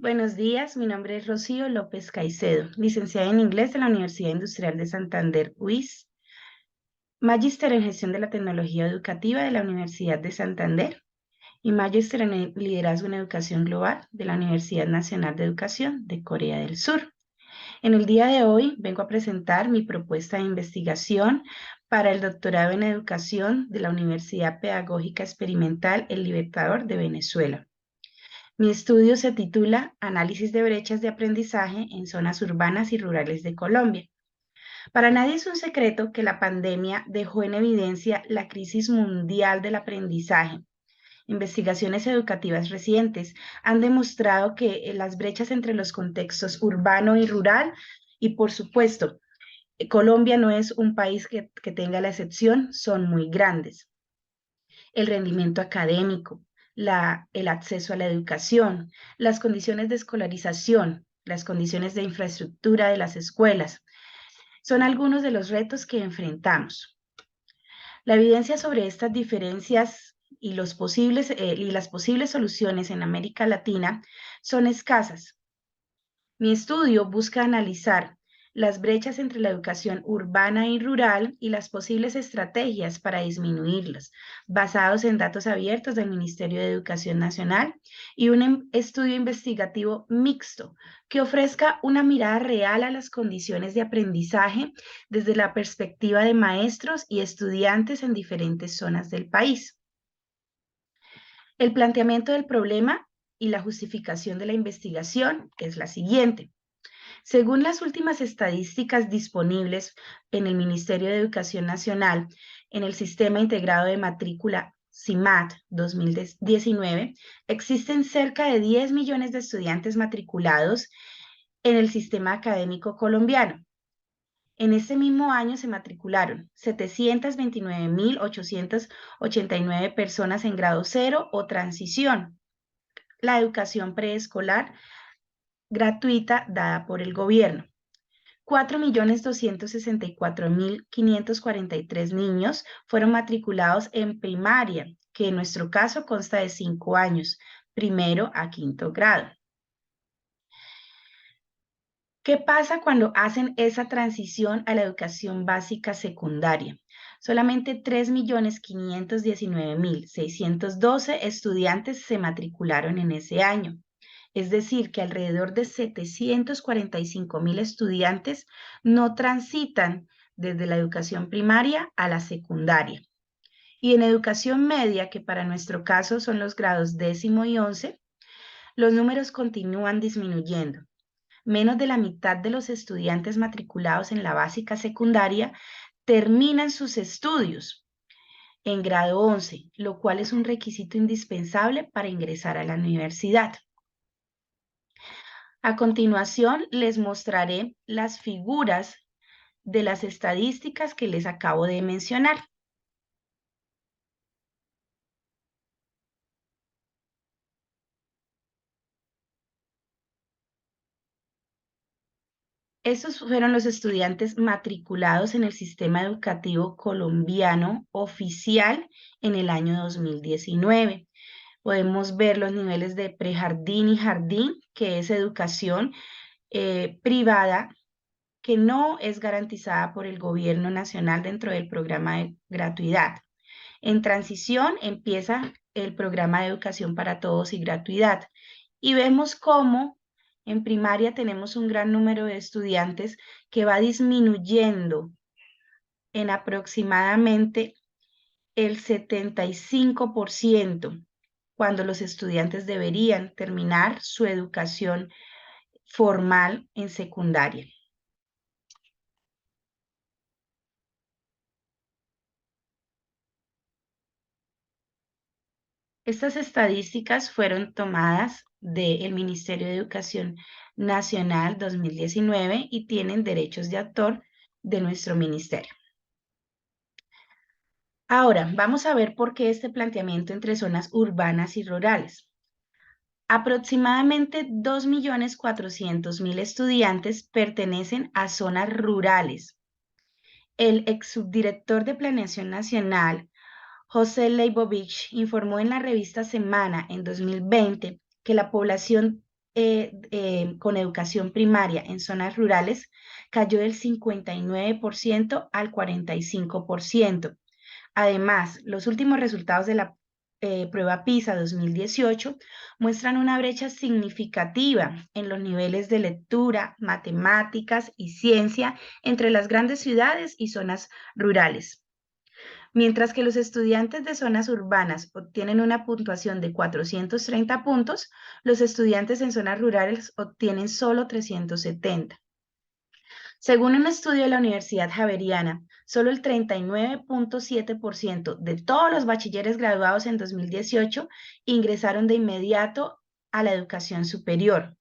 Buenos días, mi nombre es Rocío López Caicedo, licenciada en inglés de la Universidad Industrial de Santander, UIS, magíster en gestión de la tecnología educativa de la Universidad de Santander y magíster en liderazgo en educación global de la Universidad Nacional de Educación de Corea del Sur. En el día de hoy vengo a presentar mi propuesta de investigación para el doctorado en educación de la Universidad Pedagógica Experimental El Libertador de Venezuela. Mi estudio se titula Análisis de brechas de aprendizaje en zonas urbanas y rurales de Colombia. Para nadie es un secreto que la pandemia dejó en evidencia la crisis mundial del aprendizaje. Investigaciones educativas recientes han demostrado que las brechas entre los contextos urbano y rural, y por supuesto, Colombia no es un país que tenga la excepción, son muy grandes. El rendimiento académico, el acceso a la educación, las condiciones de escolarización, las condiciones de infraestructura de las escuelas, son algunos de los retos que enfrentamos. La evidencia sobre estas diferencias y las posibles soluciones en América Latina son escasas. Mi estudio busca analizar las brechas entre la educación urbana y rural y las posibles estrategias para disminuirlas, basados en datos abiertos del Ministerio de Educación Nacional y un estudio investigativo mixto que ofrezca una mirada real a las condiciones de aprendizaje desde la perspectiva de maestros y estudiantes en diferentes zonas del país. El planteamiento del problema y la justificación de la investigación es la siguiente. Según las últimas estadísticas disponibles en el Ministerio de Educación Nacional, en el Sistema Integrado de Matrícula CIMAT 2019, existen cerca de 10 millones de estudiantes matriculados en el sistema académico colombiano. En ese mismo año se matricularon 729.889 personas en grado cero o transición, la educación preescolar gratuita dada por el gobierno. 4.264.543 niños fueron matriculados en primaria, que en nuestro caso consta de 5 años, primero a quinto grado. ¿Qué pasa cuando hacen esa transición a la educación básica secundaria? Solamente 3.519.612 estudiantes se matricularon en ese año. Es decir, que alrededor de 745.000 estudiantes no transitan desde la educación primaria a la secundaria. Y en educación media, que para nuestro caso son los grados 10º y 11, los números continúan disminuyendo. Menos de la mitad de los estudiantes matriculados en la básica secundaria terminan sus estudios en grado 11, lo cual es un requisito indispensable para ingresar a la universidad. A continuación, les mostraré las figuras de las estadísticas que les acabo de mencionar. Estos fueron los estudiantes matriculados en el sistema educativo colombiano oficial en el año 2019. Podemos ver los niveles de prejardín y jardín, que es educación privada, que no es garantizada por el gobierno nacional dentro del programa de gratuidad. En transición empieza el programa de educación para todos y gratuidad. Y vemos cómo en primaria tenemos un gran número de estudiantes que va disminuyendo en aproximadamente el 75%, cuando los estudiantes deberían terminar su educación formal en secundaria. Estas estadísticas fueron tomadas del Ministerio de Educación Nacional 2019 y tienen derechos de autor de nuestro ministerio. Ahora, vamos a ver por qué este planteamiento entre zonas urbanas y rurales. Aproximadamente 2.400.000 estudiantes pertenecen a zonas rurales. El ex subdirector de Planeación Nacional, José Leibovich, informó en la revista Semana en 2020 que la población con educación primaria en zonas rurales cayó del 59% al 45%. Además, los últimos resultados de la prueba PISA 2018 muestran una brecha significativa en los niveles de lectura, matemáticas y ciencia entre las grandes ciudades y zonas rurales. Mientras que los estudiantes de zonas urbanas obtienen una puntuación de 430 puntos, los estudiantes en zonas rurales obtienen solo 370. Según un estudio de la Universidad Javeriana, solo el 39.7% de todos los bachilleres graduados en 2018 ingresaron de inmediato a la educación superior.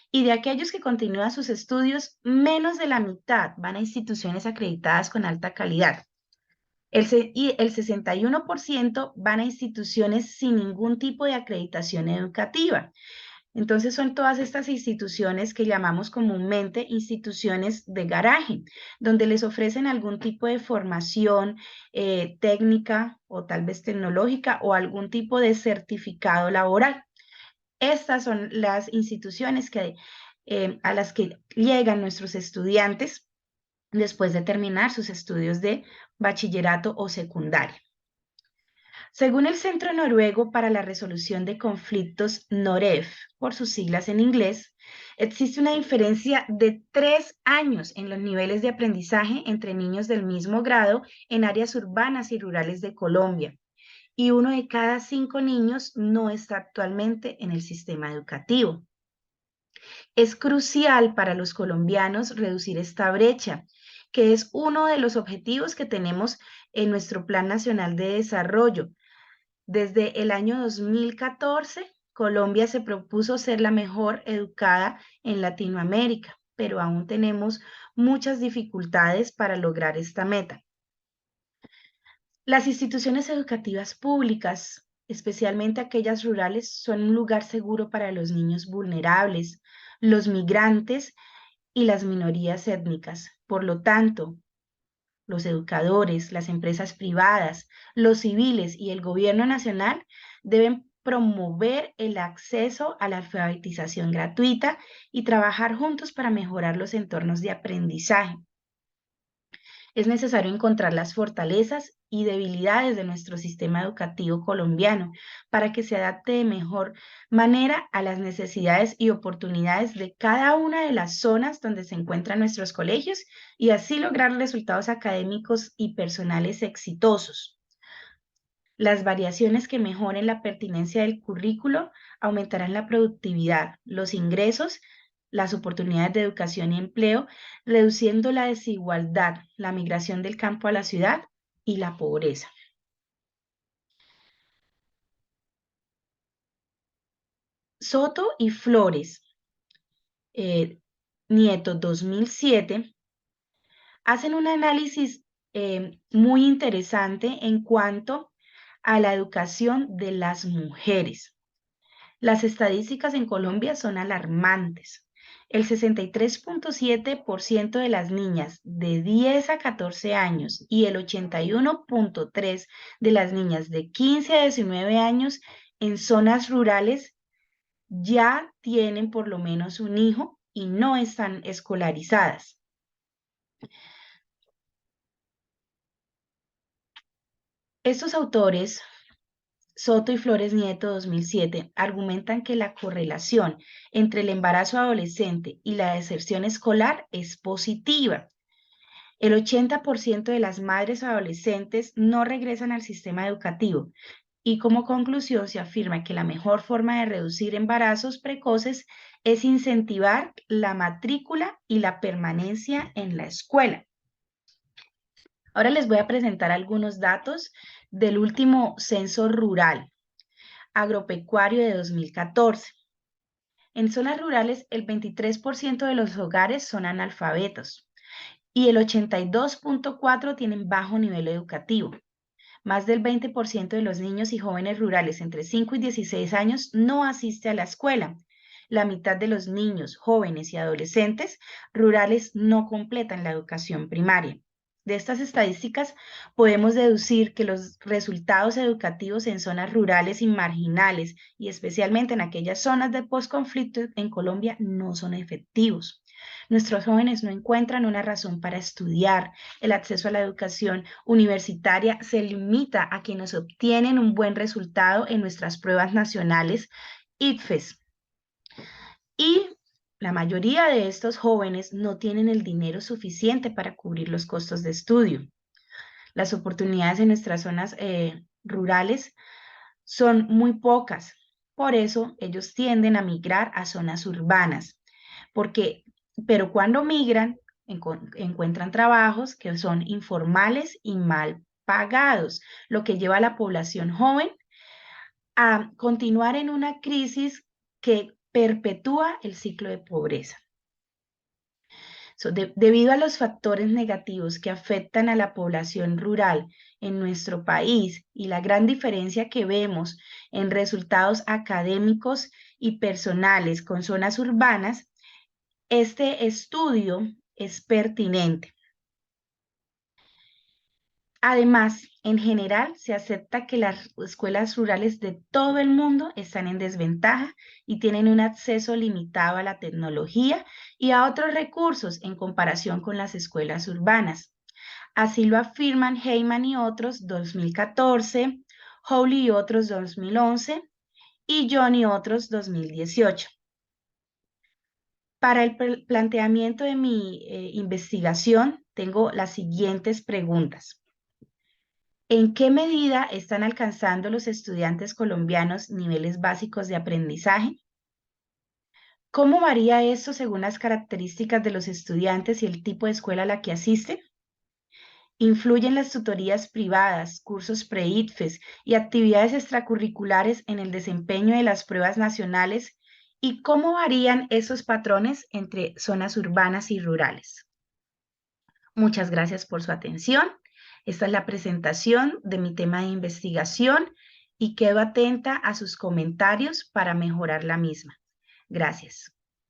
Y de aquellos que continúan sus estudios, menos de la mitad van a instituciones acreditadas con alta calidad. Y el 61% van a instituciones sin ningún tipo de acreditación educativa. Entonces son todas estas instituciones que llamamos comúnmente instituciones de garaje, donde les ofrecen algún tipo de formación técnica o tal vez tecnológica o algún tipo de certificado laboral. Estas son las instituciones a las que llegan nuestros estudiantes después de terminar sus estudios de bachillerato o secundaria. Según el Centro Noruego para la Resolución de Conflictos, NOREF, por sus siglas en inglés, existe una diferencia de 3 años en los niveles de aprendizaje entre niños del mismo grado en áreas urbanas y rurales de Colombia, y 1 de cada 5 niños no está actualmente en el sistema educativo. Es crucial para los colombianos reducir esta brecha, que es uno de los objetivos que tenemos en nuestro Plan Nacional de Desarrollo. Desde el año 2014, Colombia se propuso ser la mejor educada en Latinoamérica, pero aún tenemos muchas dificultades para lograr esta meta. Las instituciones educativas públicas, especialmente aquellas rurales, son un lugar seguro para los niños vulnerables, los migrantes y las minorías étnicas. Por lo tanto, los educadores, las empresas privadas, los civiles y el gobierno nacional deben promover el acceso a la alfabetización gratuita y trabajar juntos para mejorar los entornos de aprendizaje. Es necesario encontrar las fortalezas y debilidades de nuestro sistema educativo colombiano para que se adapte de mejor manera a las necesidades y oportunidades de cada una de las zonas donde se encuentran nuestros colegios y así lograr resultados académicos y personales exitosos. Las variaciones que mejoren la pertinencia del currículo aumentarán la productividad, los ingresos, las oportunidades de educación y empleo, reduciendo la desigualdad, la migración del campo a la ciudad y la pobreza. Soto y Flores, Nieto 2007, hacen un análisis muy interesante en cuanto a la educación de las mujeres. Las estadísticas en Colombia son alarmantes. El 63.7% de las niñas de 10 a 14 años y el 81.3% de las niñas de 15 a 19 años en zonas rurales ya tienen por lo menos un hijo y no están escolarizadas. Estos autores, Soto y Flores Nieto 2007, argumentan que la correlación entre el embarazo adolescente y la deserción escolar es positiva. El 80% de las madres adolescentes no regresan al sistema educativo y como conclusión se afirma que la mejor forma de reducir embarazos precoces es incentivar la matrícula y la permanencia en la escuela. Ahora les voy a presentar algunos datos del último censo rural agropecuario de 2014. En zonas rurales, el 23% de los hogares son analfabetos y el 82.4% tienen bajo nivel educativo. Más del 20% de los niños y jóvenes rurales entre 5 y 16 años no asiste a la escuela. La mitad de los niños, jóvenes y adolescentes rurales no completan la educación primaria. De estas estadísticas podemos deducir que los resultados educativos en zonas rurales y marginales, y especialmente en aquellas zonas de posconflicto en Colombia, no son efectivos. Nuestros jóvenes no encuentran una razón para estudiar. El acceso a la educación universitaria se limita a quienes obtienen un buen resultado en nuestras pruebas nacionales ICFES. Y la mayoría de estos jóvenes no tienen el dinero suficiente para cubrir los costos de estudio. Las oportunidades en nuestras zonas rurales son muy pocas. Por eso ellos tienden a migrar a zonas urbanas, pero cuando migran encuentran trabajos que son informales y mal pagados, lo que lleva a la población joven a continuar en una crisis que perpetúa el ciclo de pobreza. Debido a los factores negativos que afectan a la población rural en nuestro país y la gran diferencia que vemos en resultados académicos y personales con zonas urbanas, este estudio es pertinente. Además, en general, se acepta que las escuelas rurales de todo el mundo están en desventaja y tienen un acceso limitado a la tecnología y a otros recursos en comparación con las escuelas urbanas. Así lo afirman Heyman y otros 2014, Howley y otros 2011 y John y otros 2018. Para el planteamiento de mi investigación, tengo las siguientes preguntas. ¿En qué medida están alcanzando los estudiantes colombianos niveles básicos de aprendizaje? ¿Cómo varía esto según las características de los estudiantes y el tipo de escuela a la que asisten? ¿Influyen las tutorías privadas, cursos pre-ICFES y actividades extracurriculares en el desempeño de las pruebas nacionales? ¿Y cómo varían esos patrones entre zonas urbanas y rurales? Muchas gracias por su atención. Esta es la presentación de mi tema de investigación y quedo atenta a sus comentarios para mejorar la misma. Gracias.